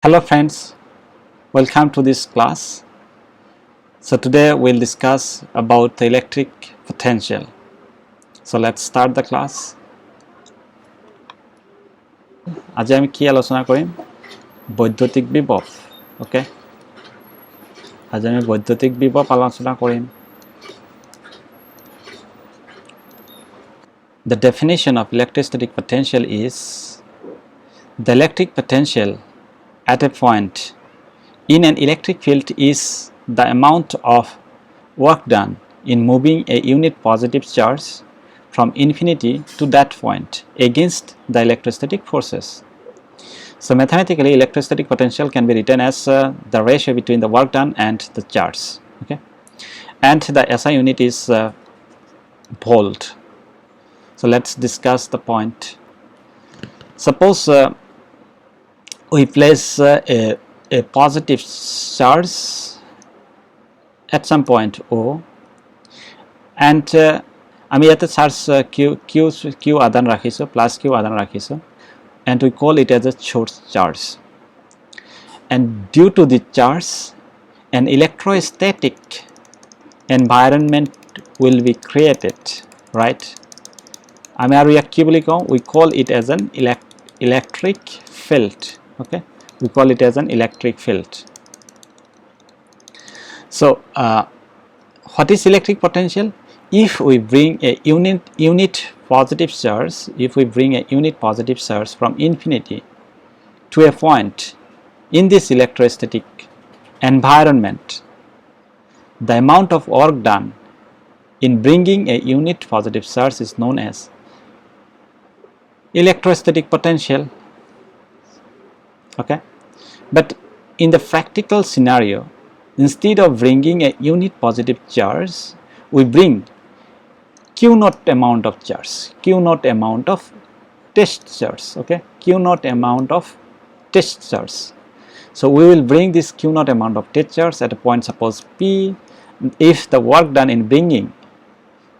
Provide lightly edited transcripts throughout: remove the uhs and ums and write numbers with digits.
Hello friends, welcome to this class. So today we'll discuss about the electric potential. So let's start the class. আজি আমি কি আলোচনা কৰিম বৈদ্যুতিক বিভৱ ওকে আজি আমি বৈদ্যুতিক বিভৱ আলোচনা কৰিম The definition of electrostatic potential is the electric potential at a point in an electric field is the amount of work done in moving a unit positive charge from infinity to that point against the electrostatic forces. So mathematically, electrostatic potential can be written as the ratio between the work done and the charge. Okay, and the SI unit is volt. So let's discuss the point. Suppose we place a positive charge at some point O, and আমি ইয়াতে charge Q আদান ৰাখিছোঁ plus Q আদান ৰাখিছোঁ and we call it as a source charge, and due to the charge an electrostatic environment will be created, right? আমি আৰু ইয়াক কি বুলি কওঁ, we call it as an electric field. Okay, we call it as an electric field. So what is electric potential? If we bring a unit positive charge, from infinity to a point in this electrostatic environment, the amount of work done in bringing a unit positive charge is known as electrostatic potential. Okay, but in the practical scenario, instead of bringing a unit positive charge, we bring q naught amount of charge, q naught amount of test charge. Okay, q naught amount of test charge. So we will bring this q naught amount of test charge at a point, suppose P. If the work done in bringing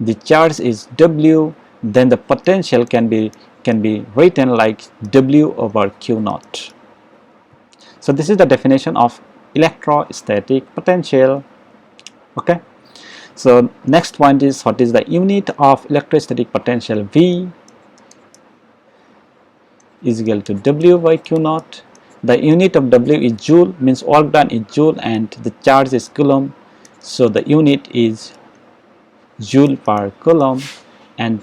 the charge is W, then the potential can be written like W over q naught. So this is the definition of electrostatic potential. Okay, so next point is, what is the unit of electrostatic potential? V is equal to W by q naught. The unit of W is joule, means work done is joule, and the charge is coulomb, so the unit is joule per coulomb, and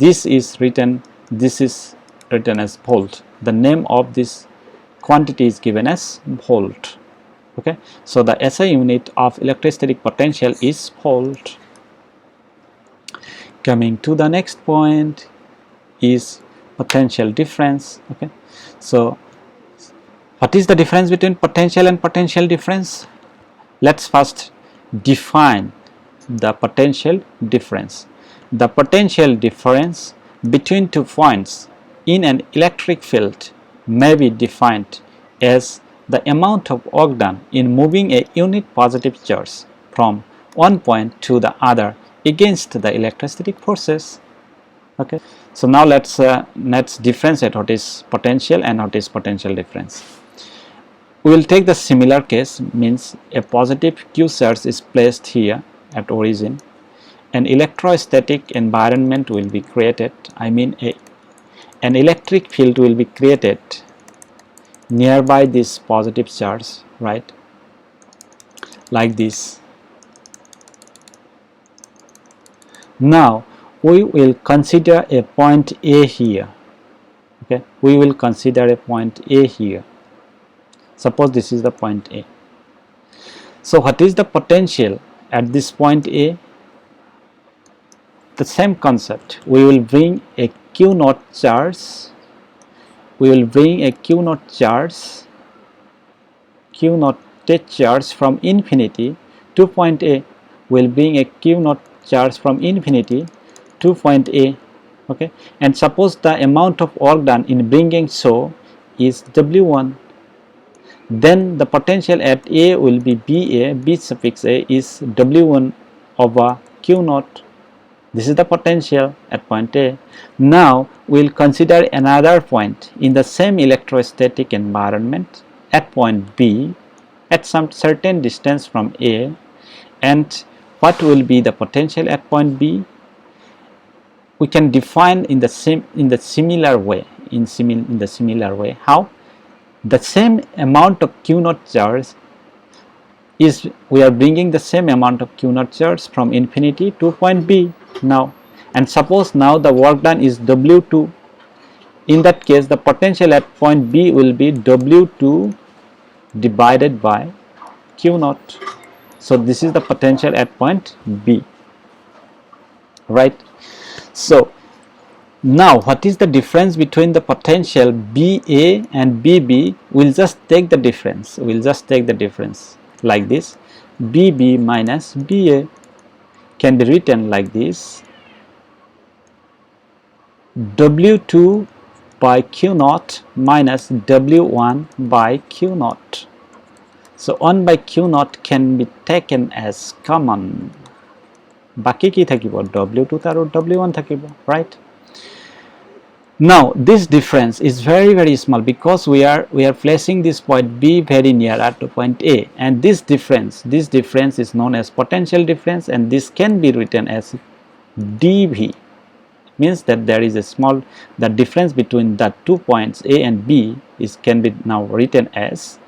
this is written as volt. The name of this quantity is given as volt. Okay, so the SI unit of electrostatic potential is volt. Coming to the next point is potential difference. Okay, so what is the difference between potential and potential difference? Let's first define the potential difference. The potential difference between two points in an electric field may be defined as the amount of work done in moving a unit positive charge from one point to the other against the electrostatic forces. Okay, so now let's differentiate what is potential and what is potential difference. We will take the similar case, means a positive q charge is placed here at origin. An electrostatic environment will be created, I mean an electric field will be created nearby this positive charge, right, like this. Now we will consider a point A here. Okay, we will consider a point A here. Suppose this is the point A. So what is the potential at this point A? The same concept. We will bring a q naught charge. We will bring a q naught charge from infinity to point A. We will bring a q naught charge from infinity to point A. Okay, and suppose the amount of work done in bringing so is W1. Then the potential at A will be BA. B suffix A is W1 over q naught. This is the potential at point A. Now we will consider another point in the same electrostatic environment at point B at some certain distance from A, and what will be the potential at point B, we can define in the similar way. How? The same amount of Q naught charge is, we are bringing the same amount of Q naught charge from infinity to point B now, and suppose now the work done is W2. In that case, the potential at point B will be W2 divided by Q naught. So this is the potential at point B, right? So now what is the difference between the potential BA and BB? We'll just take the difference. Like this. BB minus BA can be written like this. W2 by Q naught minus W1 by Q naught. So 1 by Q naught can be taken as common. Baki ki thakibo? W2 aru W1 thakibo, right? Now this difference is very small because we are placing this point B very near to point A, and this difference is known as potential difference, and this can be written as dV. Means that there is a small, the difference between the 2 points A and B can be now written as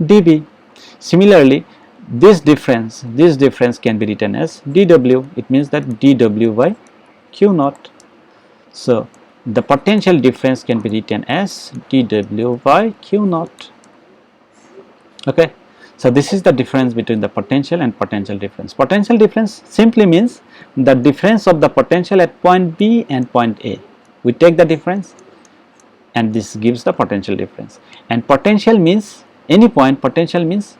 dV. Similarly, this difference can be written as dW. It means that dW by Q naught. So the potential difference can be written as dW by Q naught. Okay, so this is the difference between the potential and potential difference. Potential difference simply means the difference of the potential at point B and point A. We take the difference and this gives the potential difference. And potential means any point. Potential means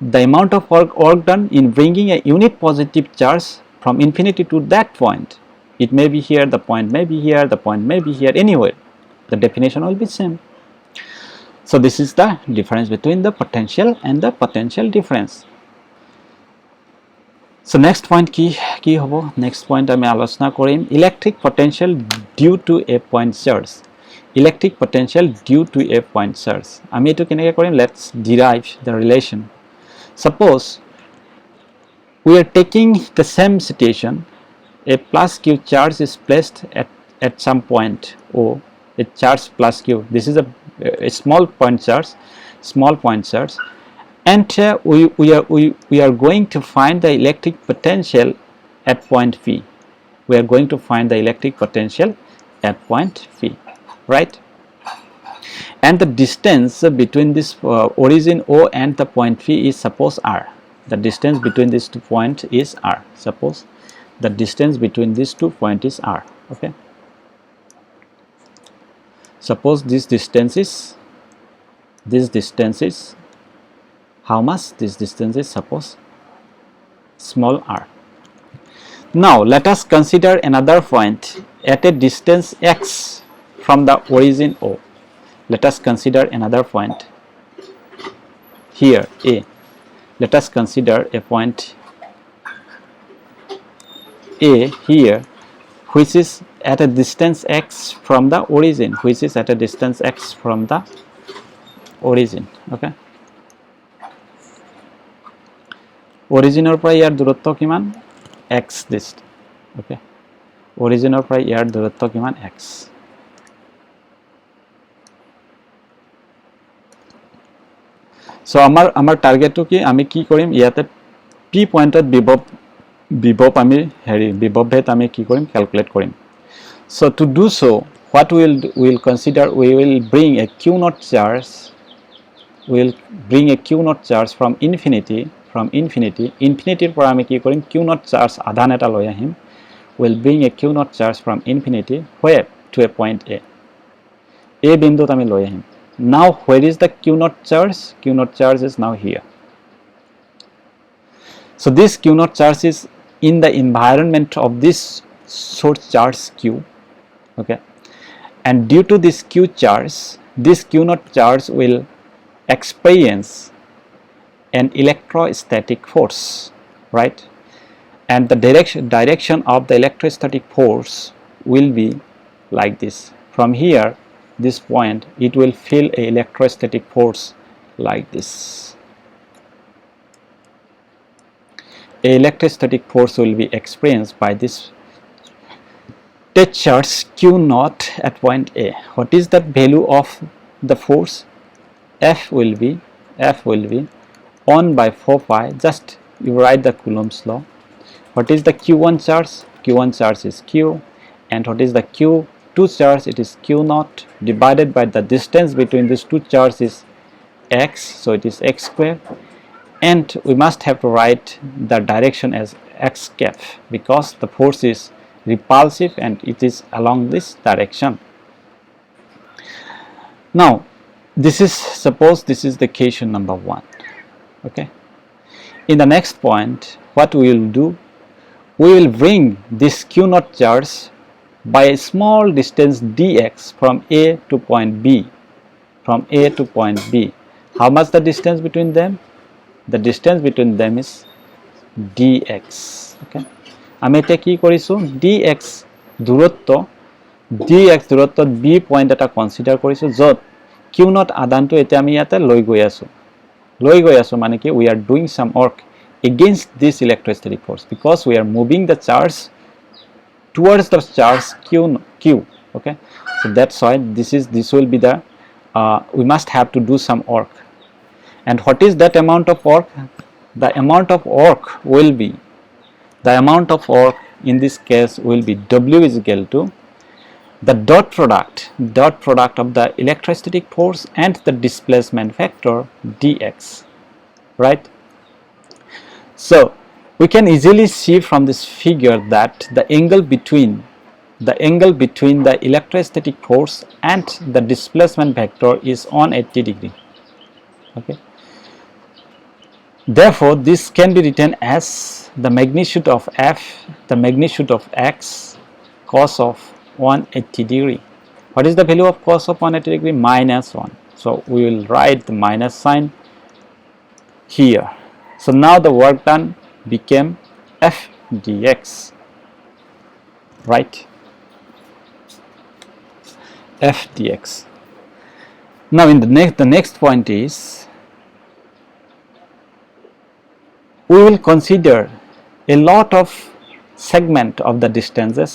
the amount of work done in bringing a unit positive charge from infinity to that point. It may be here, the point may be here, the point may be here, anywhere. The definition will be same. So this is the difference between the potential and the potential difference. So next point ki hobo? Next point ami alochona korim electric potential due to a point charge. Electric potential due to a point charge. Ami etu keneke korim? Let's derive the relation. Suppose we are taking the same situation. A plus Q charge is placed at some point O. A charge plus Q. This is a small point charge, and we are going to find the electric potential at point P. We are going to find the electric potential at point P, right? And the distance between this origin O and the point P is suppose R. The distance between these 2 points is R. Suppose the distance between these 2 points is R. Okay. Suppose this distance is how much? This distance is suppose small r. Now let us consider another point at a distance x from the origin O. Let us consider another point here A. Let us consider a point A here, which is at a distance x from the origin, okay. Originor পৰা ইয়াৰ দূৰত্ব কিমান? x dist, okay. Originor পৰা ইয়াৰ দূৰত্ব কিমান? x. So আমাৰ টাৰ্গেটটো কি? আমি কি কৰিম? ইয়াতে p পইণ্টত বিভৱ আমি বিভৱভেদ আমি কি কৰিম? ক্যালকুলেট কৰিম. So to do so, what we will consider, we will bring a q naught charge. We will bring a q naught charge from infinity. Infinity পৰা আমি কি কৰিম? Q naught charge আধান এটা লৈ আহিম. Will bring a q naught charge from infinity where to a point A. A বিন্দুত আমি লৈ আহিম. Now where is the q naught charge? Q naught charge is now here. So this q naught charge is in the environment of this source charge q, okay. And due to this q charge, this q naught charge will experience an electrostatic force, right? And the direction of the electrostatic force will be like this. From here, this point, it will feel a electrostatic force like this. A electrostatic force will be experienced by this touch charge Q naught at point A. What is the value of the force? F will be 1 by 4 pi. Just you write the Coulomb's law. What is the Q1 charge? Q1 charge is Q, and what is the Q2 charge? It is Q naught divided by the distance between these two charges is x, so it is x square, and we must have to write the direction as x cap because the force is repulsive and it is along this direction. Now this is, suppose this is the equation number 1. Okay, in the next point what we will do, we will bring this Q naught charge by a small distance dx from A to point B, from A to point B. How much the distance between them? The distance between them is dx. Okay, আমি এটা কি কৰিছো, dx দূৰত্ব b point এটা consider কৰিছো যত q naught আদানটো এতিয়া আমি ইয়াতে লৈ গৈ আছো মানে কি we are doing some work against this electrostatic force because we are moving the charge towards the charge q. Okay, so that's why this will be the we must have to do some work. And what is that amount of work? The amount of work in this case will be W is equal to the dot product of the electrostatic force and the displacement factor dx, right? So we can easily see from this figure that the angle between the electrostatic force and the displacement vector is 180 degree. Okay, therefore this can be written as the magnitude of F, the magnitude of x cos of 180 degree. What is the value of cos of 180 degree? -1. So we will write the minus sign here. So now the work done became F dx, right? F dx. Now in the next point is we will consider a lot of segment of the distances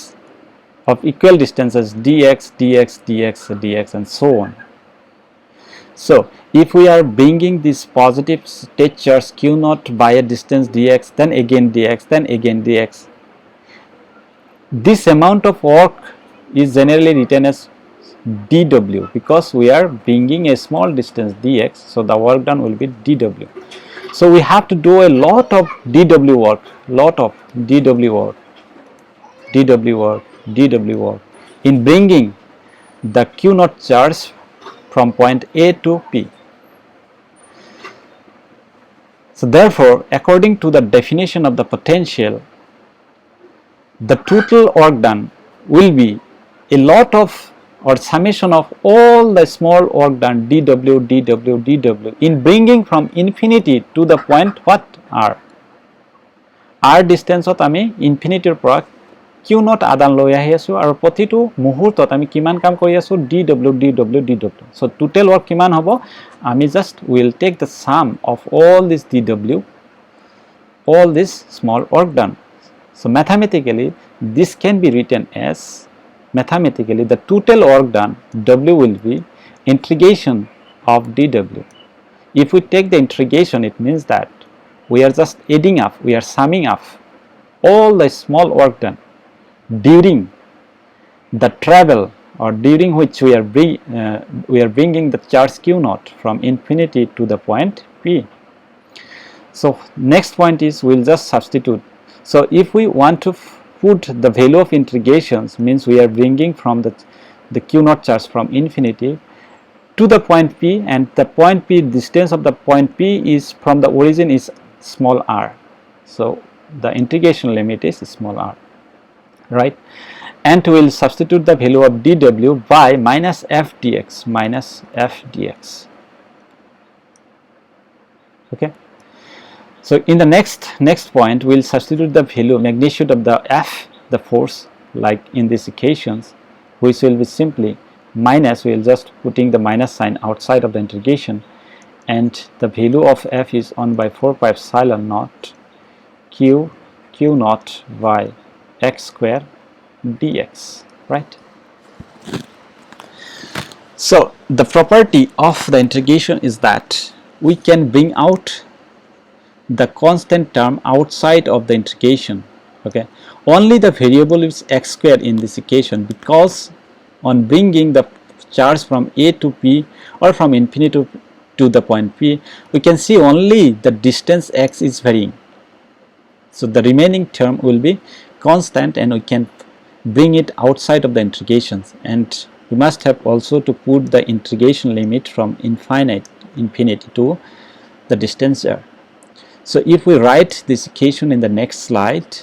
of equal distances dx, dx, dx, dx and so on. So if we are bringing this positive state charge q naught by a distance dx, then again dx, then again dx, this amount of work is generally written as dw because we are bringing a small distance dx, so the work done will be dw. So we have to do a lot of dw work, in bringing the q naught charge from point A to P. So therefore, according to the definition of the potential, the total work done will be a lot of or summation of all the small work done dw in bringing from infinity to the point what r distance ot ami infinity pora q naught adan loi ahi asu aru protito muhurtot ami kiman kam kori asu dw. So total work kiman hobo, ami just will take the sum of all this dw, all this small work done. So mathematically this can be written as, mathematically the total work done W will be integration of dW. If we take the integration, it means that we are just adding up, we are summing up all the small work done during the travel or during which we are bringing the charge q naught from infinity to the point P. So next point is we will just substitute. So if we want to put the value of integrations, means we are bringing from the q naught charge from infinity to the point P, and the point P, distance of the point P is from the origin is small r, so the integration limit is small r, right? And we will substitute the value of dw by minus f dx. Okay, so in the next point we will substitute the value magnitude of the F, the force, like in these equations, which will be simply minus, we will just putting the minus sign outside of the integration, and the value of F is 1 by 4 pi epsilon naught q naught by x square dx, right? So the property of the integration is that we can bring out the constant term outside of the integration. Okay, only the variable is x square in this equation, because on bringing the charge from A to P or from infinity to the point P, we can see only the distance x is varying. So the remaining term will be constant, and we can bring it outside of the integrations, and we must have also to put the integration limit from infinity to the distance r. So if we write this equation in the next slide,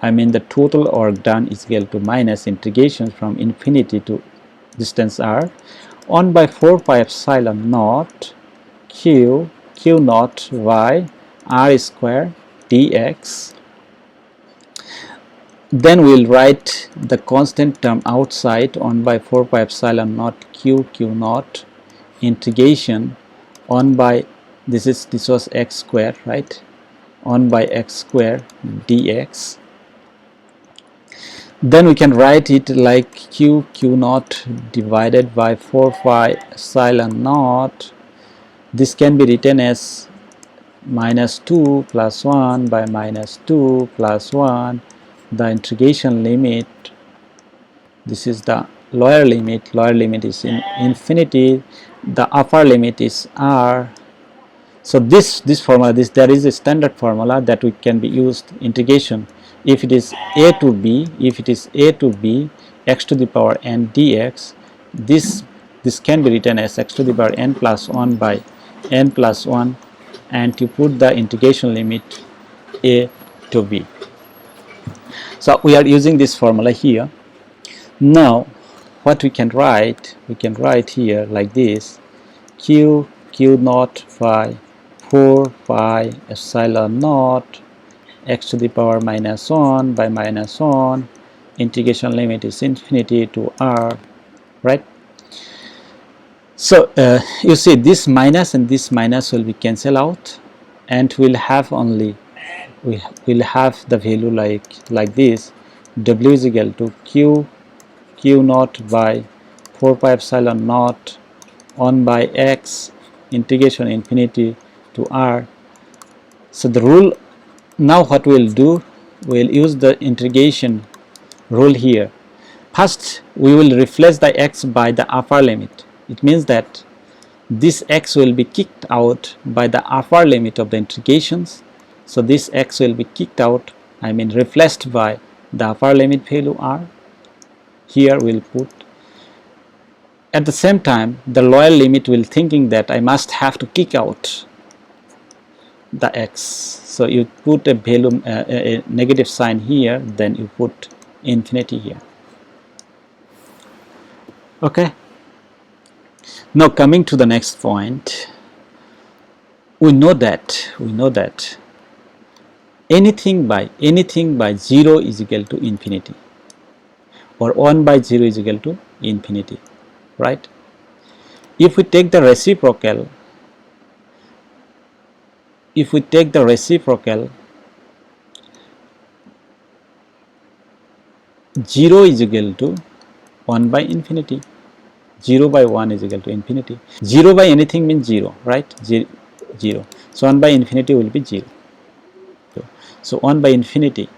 I mean the total work done is equal to minus integration from infinity to distance r 1 by 4 pi epsilon naught q naught y r square dx. Then we will write the constant term outside 1 by 4 pi epsilon naught q naught integration 1 by this was x square, right? 1 by x square dx. Then we can write it like q naught divided by 4 pi epsilon naught. This can be written as minus 2 plus 1 by minus 2 plus 1. The integration limit, this is the lower limit is in infinity, the upper limit is r. So this formula, there is a standard formula that we can be used integration. If it is a to b, x to the power n dx, this can be written as x to the power n plus 1 by n plus 1, and you put the integration limit a to b. So we are using this formula here. Now what we can write here like this: q naught by 4 pi epsilon naught x to the power minus 1 by minus 1, integration limit is infinity to r, right? So you see this minus and this minus will be cancelled out, and we'll have only we'll have the value like this: w is equal to q naught by 4 pi epsilon naught 1 by x integration infinity to r. So the rule, now what we'll do, we'll use the integration rule here. First we will replace the x by the upper limit. It means that this x will be kicked out by the upper limit of the integrations. So this x will be kicked out, I mean replaced by the upper limit value r. Here we'll put, at the same time the lower limit will thinking that I must have to kick out the x. So you put a value, a negative sign here, then you put infinity here. Okay. Now coming to the next point, we know that anything by 0 is equal to infinity, or 1 by 0 is equal to infinity, right? If we take the reciprocal, 0 is equal to 1 by infinity. 0 by 1 is equal to infinity. 0 by anything means 0, right? 0. So 1 by infinity will be 0. So 1 by infinity,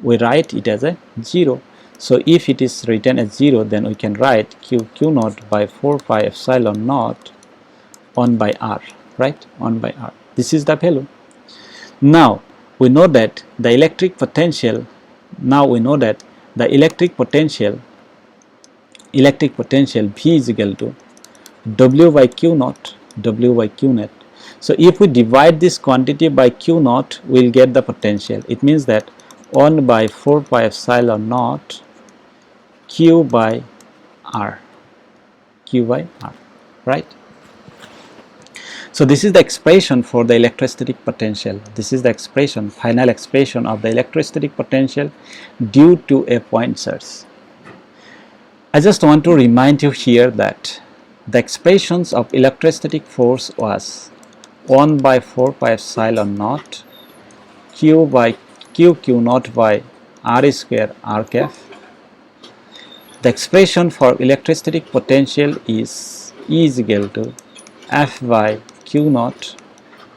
we write it as a 0. So if it is written as 0, then we can write q naught by 4 pi epsilon naught 1 by r, right? 1 by r. This is the value. Now we know that the electric potential, V is equal to W by Q naught. So if we divide this quantity by Q naught, we will get the potential. It means that 1 by 4 pi epsilon naught Q by R, right? So this is the expression for the electrostatic potential. This is the expression, final expression of the electrostatic potential due to a point source. I just want to remind you here that the expressions of electrostatic force was 1 by 4 pi epsilon naught q by q naught by r square r cap. The expression for electrostatic potential is E is equal to F by q naught,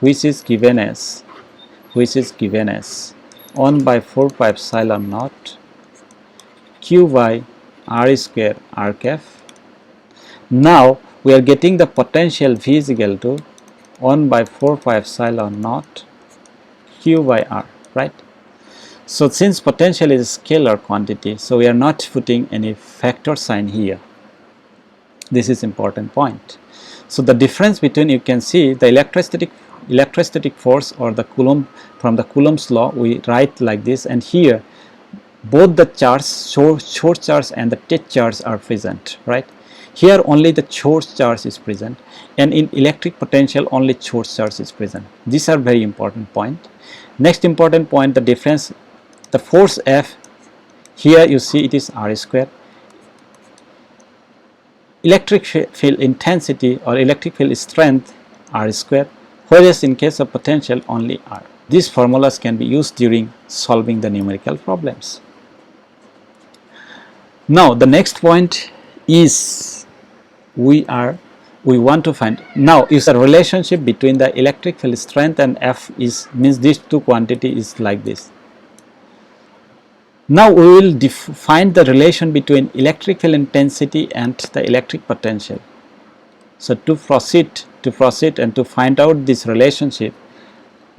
which is given as 1 by 4 pi epsilon naught q by r square r cap. Now we are getting the potential V is equal to 1 by 4 pi epsilon naught q by r, right? So since potential is a scalar quantity, so we are not putting any factor sign here. This is important point. So the difference between, you can see the electrostatic force or the Coulomb, from the Coulomb's law we write like this, and here both the charge, source charge and the test charge are present, right? Here only the source charge is present, and in electric potential only source charge is present. These are very important point. Next important point, the difference, the force F, here you see it is r square. Electric field intensity or electric field strength r square, whereas in case of potential only r. These formulas can be used during solving the numerical problems. Now the next point is we want to find, now is the relationship between the electric field strength and F is, means these two quantity is like this. Now we will find the relation between electric field intensity and the electric potential. So to proceed and to find out this relationship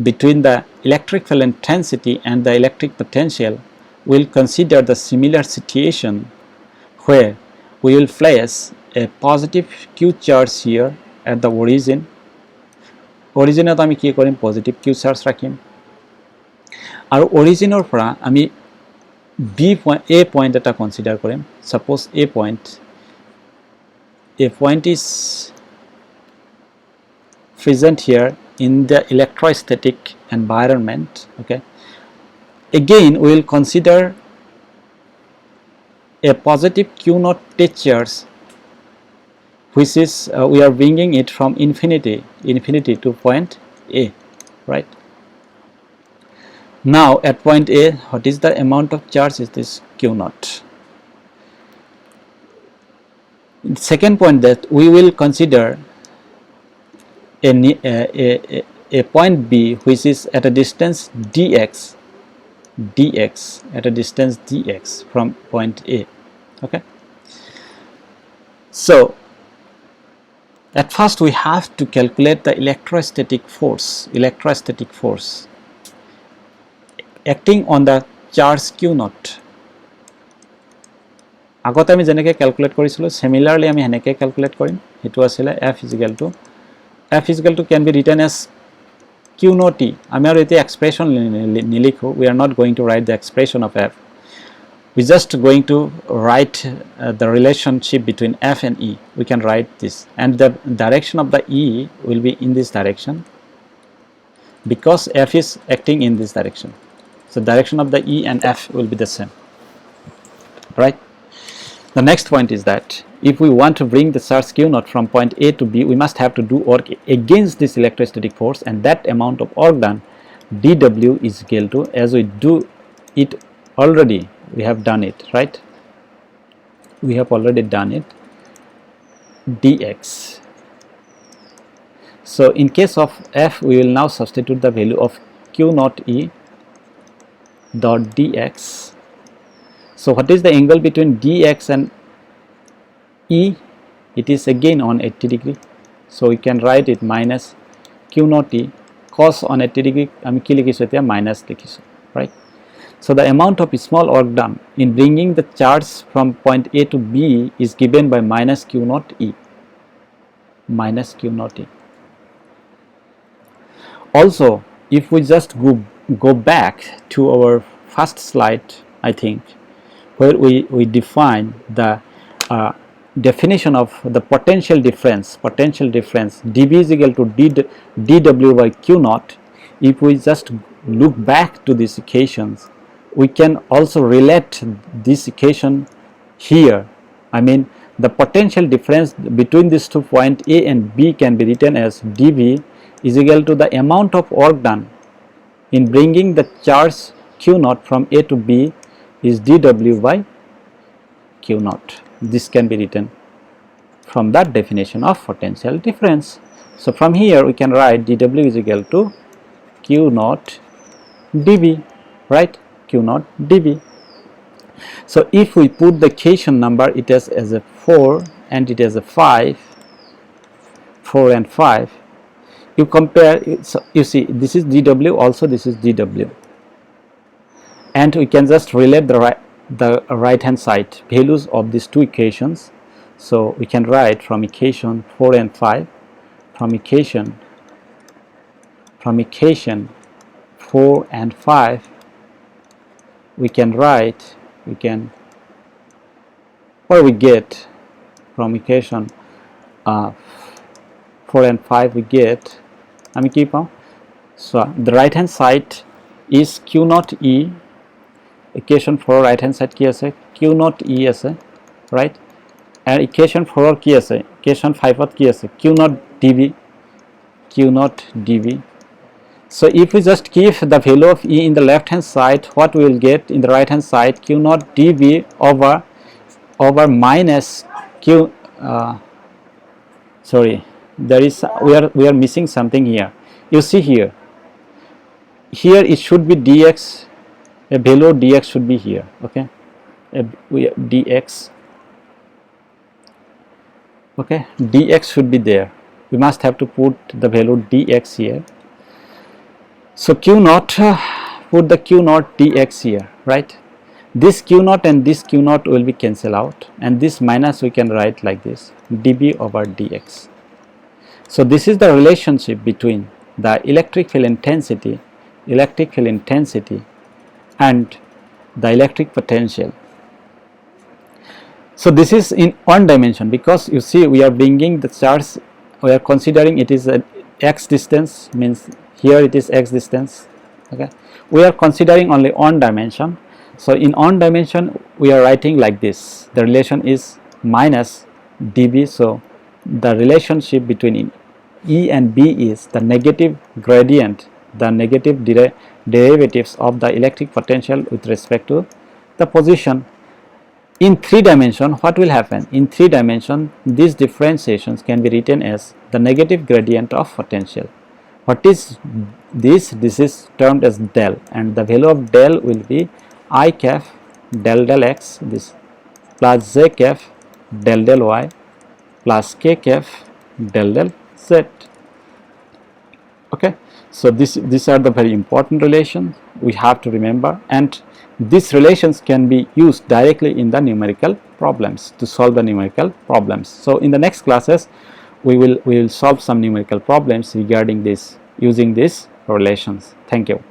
between the electric field intensity and the electric potential, we will consider the similar situation where we will place a positive q charge here at the origin. Origin to ami ki korim positive q charge rakhim aru origin or pora ami B point, A point eta consider korim. Suppose A point is present here in the electrostatic environment. Okay, again we will consider a positive q naught test charge, which is we are bringing it from infinity to point A, right? Now at point A, what is the amount of charge? Is this q naught. Second point, that we will consider a point B which is at a distance dx at a distance dx from point A. Okay, so at first we have to calculate the electrostatic force acting on the charge q naught. আগতে আমি যেনেকে calculate কৰিছিলো similarly আমি হেনেকে calculate কৰিম. হেতু আছিল F is equal to can be written as q naught e. আমি আৰু এতে expression নিলিখো. We are not going to write the expression of F. We just going to write the relationship between F and E. We can write this, and the direction of the E will be in this direction because F is acting in this direction. So direction of the E and F will be the same, right? The next point is that if we want to bring the charge q naught from point A to B, we must have to do work against this electrostatic force, and that amount of work done dW is equal to, as we do it already, we have done it, right? We have already done it, dx. So in case of F, we will now substitute the value of q naught E dot dx. So what is the angle between dx and E? It is again on 80 degree. So we can write it minus q naught E cos on 80 degree. আমি কি লিখিছো এতিয়া minus লিখিছো, right? So the amount of small work done in bringing the charge from point A to B is given by minus q naught E. Also, if we just go back to our first slide, I think, where we define the definition of the potential difference dV is equal to dW by q naught. If we just look back to these equations, we can also relate this equation here. I mean the potential difference between these 2 points A and B can be written as dV is equal to the amount of work done in bringing the charge Q naught from A to B is dW by Q naught. This can be written from that definition of potential difference. So from here we can write dW is equal to Q naught dV, right? Q naught dV. So if we put the equation number, it is as a 4 and it is a 5, 4 and 5. You compare it, so you see this is dW, also this is dW, and we can just relate the right hand side values of these two equations. So we can write from equation 4 and 5, from equation 4 and 5 we can write, we get from equation 4 and 5 we get, let me keep on. So the right hand side is Q naught E, equation 4 right hand side ki ase Q naught E ase, right? And equation 4 ki ase, equation 5 ki ase Q naught dV, Q naught dV. So if we just keep the value of E in the left hand side, what we will get in the right hand side, Q naught dV over minus Q, sorry, there is, we are missing something here. You see here it should be dx, a value of dx should be here, okay, dx, okay, dx should be there. We must have to put the value dx here. So Q naught, put the Q naught dx here, right? This Q naught and this Q naught will be cancelled out, and this minus we can write like this, dB over dx. So this is the relationship between the electric field intensity and the electric potential. So this is in one dimension, because you see we are bringing the charge, we are considering it is a x distance, means here it is x distance, okay. We are considering only one dimension. So in one dimension we are writing like this, the relation is minus dB. So the relationship between E and B is the negative gradient, the negative derivatives of the electric potential with respect to the position. In 3 dimension, what will happen? In 3 dimension, these differentiations can be written as the negative gradient of potential. What is this? This is termed as del, and the value of del will be I cap del del x, this plus j cap del del y plus k cap del del z. Okay, so these are the very important relations we have to remember, and these relations can be used directly in the numerical problems to solve the numerical problems. So in the next classes we will solve some numerical problems regarding this, using these relations. Thank you.